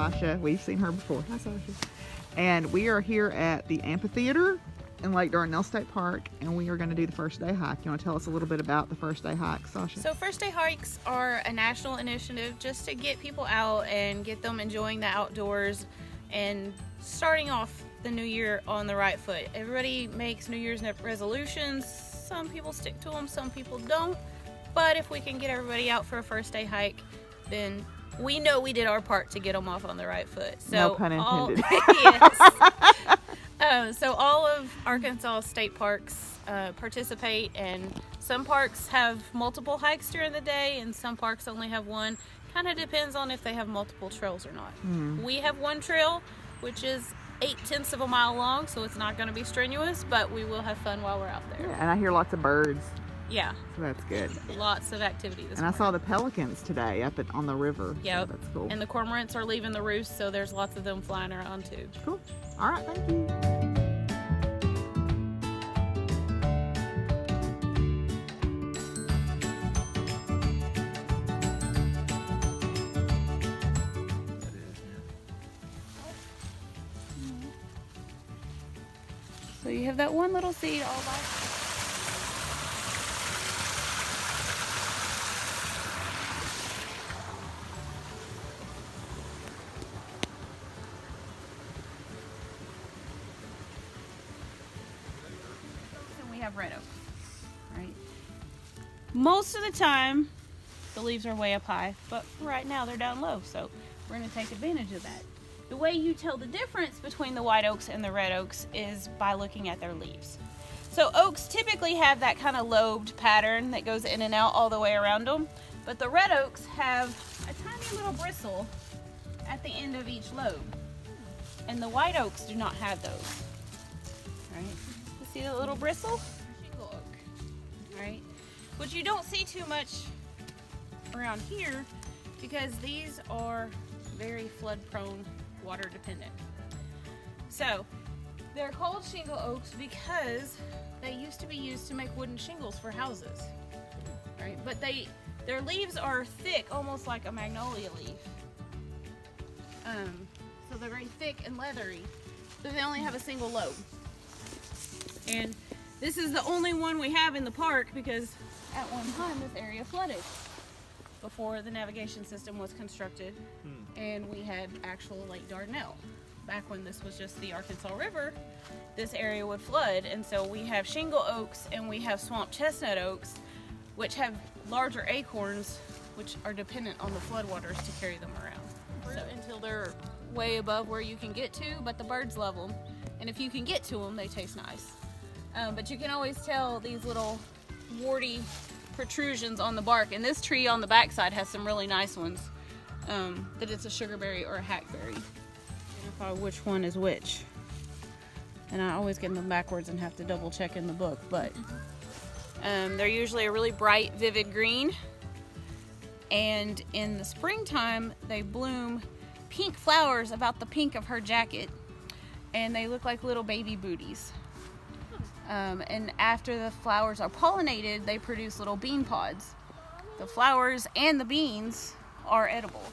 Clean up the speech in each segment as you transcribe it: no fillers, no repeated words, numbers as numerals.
Sasha. We've seen her before. Hi, Sasha. And we are here at the amphitheater in Lake Dardanelle State Park, and we are going to do the first day hike. You want to tell us a little bit about the first day hike, Sasha? So first day hikes are a national initiative just to get people out and get them enjoying the outdoors and starting off the new year on the right foot. Everybody makes New Year's resolutions. Some people stick to them, some people don't. But if we can get everybody out for a first day hike, then we know we did our part to get them off on the right foot. So no pun intended. So all of Arkansas state parks participate, and some parks have multiple hikes during the day and some parks only have one. Kind of depends on if they have multiple trails or not. We have one trail, which is 0.8 of a mile long, so it's not going to be strenuous, but we will have fun while we're out there. Yeah, and I hear lots of birds. Yeah. So that's good. Lots of activity this morning. I saw the pelicans today up on the river. Yep. So that's cool. And the cormorants are leaving the roost, so there's lots of them flying around too. Cool. All right, thank you. So you have that one little seed all by. And we have red oaks, right? Most of the time, the leaves are way up high, but right now they're down low, so we're going to take advantage of that. The way you tell the difference between the white oaks and the red oaks is by looking at their leaves. So oaks typically have that kind of lobed pattern that goes in and out all the way around them, but the red oaks have a tiny little bristle at the end of each lobe, and the white oaks do not have those. Right? You see the little bristle? Shingle oak. Right? Which you don't see too much around here because these are very flood prone, water dependent. So they're called shingle oaks because they used to be used to make wooden shingles for houses, right? But their leaves are thick, almost like a magnolia leaf. So they're very thick and leathery, but they only have a single lobe. And this is the only one we have in the park because at one time this area flooded before the navigation system was constructed, and we had actual Lake Dardanelle. Back when this was just the Arkansas River, this area would flood, and so we have shingle oaks and we have swamp chestnut oaks, which have larger acorns, which are dependent on the floodwaters to carry them around. So until they're way above where you can get to, but the birds love them, and if you can get to them, they taste nice. But you can always tell these little warty protrusions on the bark, and this tree on the backside has some really nice ones, that it's a sugarberry or a hackberry. Identify which one is which, and I always get them backwards and have to double check in the book, but they're usually a really bright vivid green, and in the springtime they bloom pink flowers about the pink of her jacket, and they look like little baby booties. And after the flowers are pollinated, they produce little bean pods. The flowers and the beans are edible.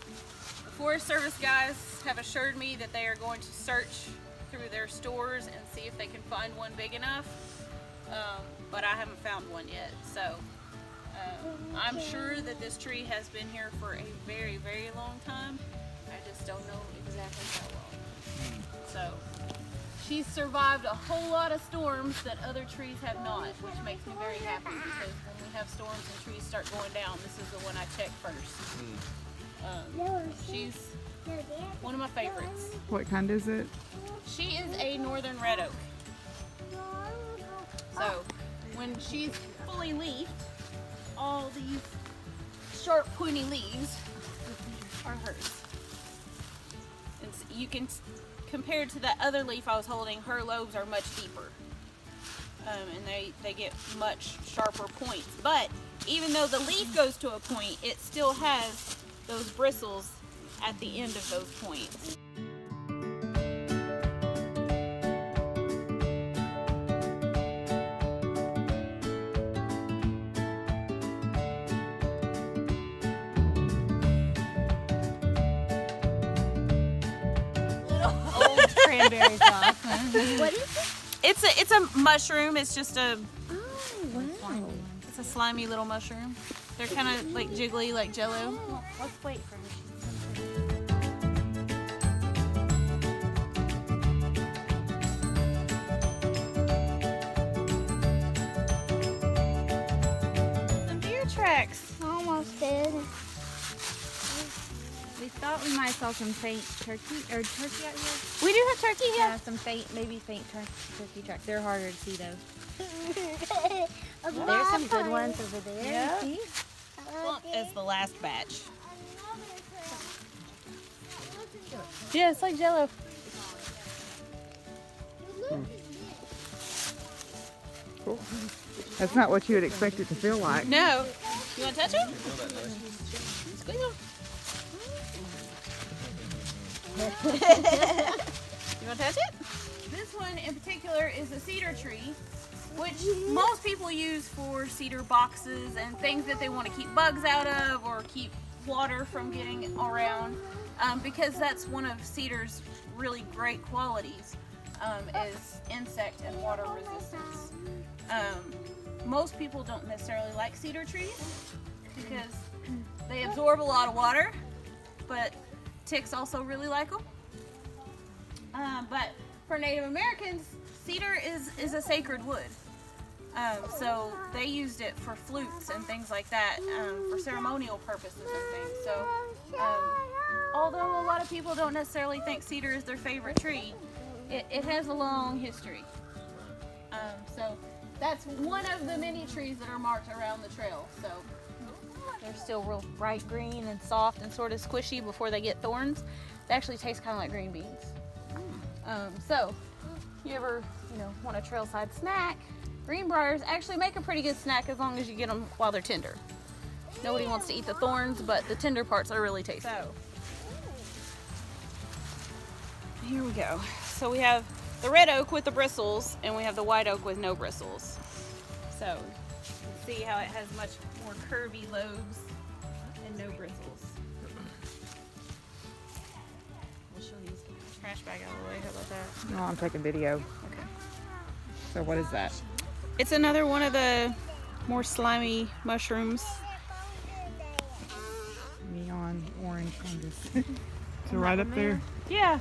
The Forest Service guys have assured me that they are going to search through their stores and see if they can find one big enough, but I haven't found one yet. So I'm sure that this tree has been here for a very, very long time. I just don't know exactly how long. So she's survived a whole lot of storms that other trees have not, which makes me very happy because when we have storms and trees start going down, this is the one I check first. She's one of my favorites. What kind is it? She is a northern red oak. So when she's fully leafed, all these sharp pointy leaves are hers. And you can, compared to that other leaf I was holding, her lobes are much deeper, and they get much sharper points. But even though the leaf goes to a point, it still has those bristles at the end of those points. very soft. What is it? It's a mushroom. It's just a Oh, wow. it's a slimy little mushroom. They're kind of like jiggly, like Jello. Let's wait for her. Some deer tracks. Almost did. We thought we might saw some faint turkey out here. We do have turkey here. Yeah, some faint, maybe faint turkey tracks. They're harder to see though. There's some good ones over there. Yeah. See? Clump is the last batch. Yeah, it's like Jello. Cool. That's not what you would expect it to feel like. No. You want to touch it? Squeeze them. You want to touch it? This one in particular is a cedar tree, which most people use for cedar boxes and things that they want to keep bugs out of or keep water from getting around, because that's one of cedar's really great qualities, is insect and water resistance. Most people don't necessarily like cedar trees because they absorb a lot of water, but ticks also really like them. But for Native Americans, cedar is a sacred wood. So they used it for flutes and things like that, for ceremonial purposes and things. So although a lot of people don't necessarily think cedar is their favorite tree, it has a long history. So that's one of the many trees that are marked around the trail. So they're still real bright green and soft and sort of squishy before they get thorns. They actually taste kind of like green beans. So you ever, want a trailside snack? Greenbriers actually make a pretty good snack as long as you get them while they're tender. Nobody wants to eat the thorns, but the tender parts are really tasty. So here we go. So we have the red oak with the bristles, and we have the white oak with no bristles. So you can see how it has much more curvy lobes and no bristles. We'll show these trash bag out of the way. How about that? No, I'm taking video. Okay. So what is that? It's another one of the more slimy mushrooms. Neon orange fungus. So right up there. Yeah.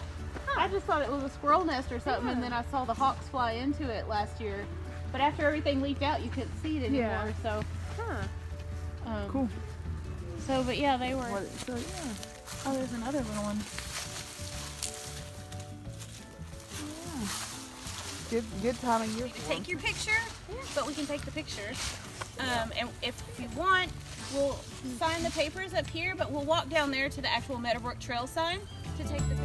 I just thought it was a squirrel nest or something, and then I saw the hawks fly into it last year. But after everything leaked out, you couldn't see it anymore. Yeah. So. Cool. So, but yeah, they were. So yeah. Oh, there's another little one. Good time of year. You can take your picture, but we can take the picture. And if you want, we'll sign the papers up here, but we'll walk down there to the actual Meadowbrook Trail sign to take the